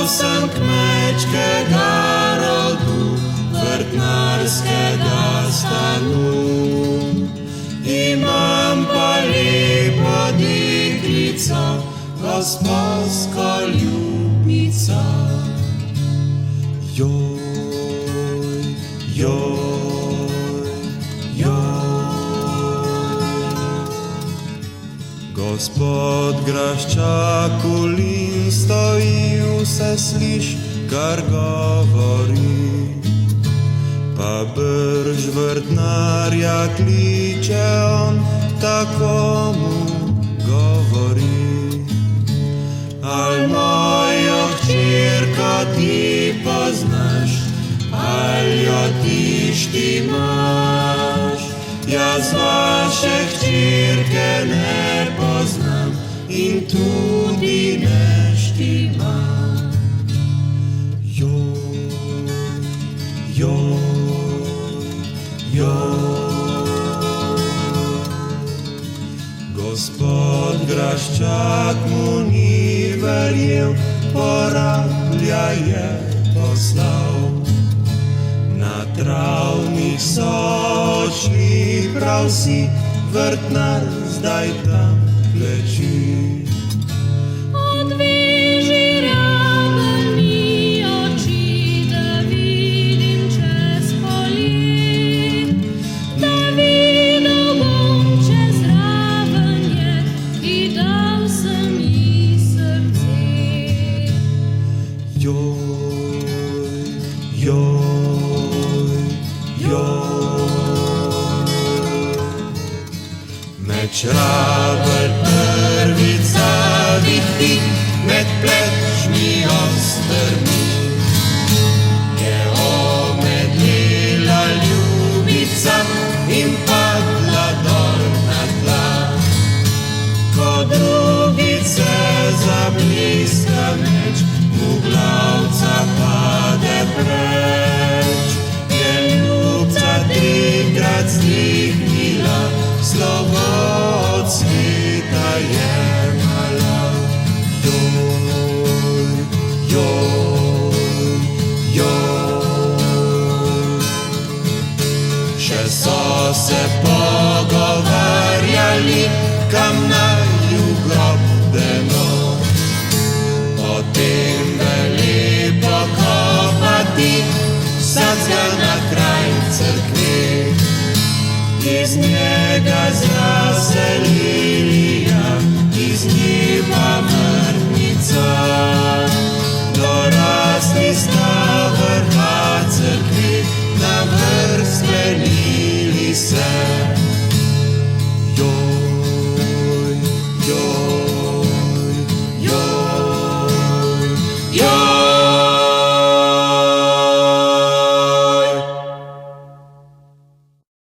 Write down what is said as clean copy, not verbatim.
sem kmečkega rodu, vrtnarskega stanu. Imam pa lepo deklico, gosposko ljubico. Joj, joj, joj. Gospod graščak v lin stoji, vse sliš, kar govori. Pa brž vrtnarja kliče on, tako mu govori. Al mojo hčerko ti poznaš, al jo ti štimaš. Jaz vaše hčerke ne poznam in tudi ne štimam. Joj, joj, Gospod graščak mu ni verjel, porablja je poslal. Na travnik so odšli prav vsi, vrtnar zdaj tam kleči. Odveži raven mi oči, da vidim čez polje, da videl bom čez raven je in dal sem ji srce. Joj, joj, joj. Meč rabelj prvica vihti, med plečmi ostrmi. Je omedlela ljubica in padla dol na tla. Ko drugice zabliska meč, mu glavca pade preč. Je ljubca trikrat stihnila, slovo od sveta jemala. Joj, joj, joj. Še so se pogovarjali, kam naju grob deno. Potem veli pokopati vsakega na kraj cerkve. Iz njega zraven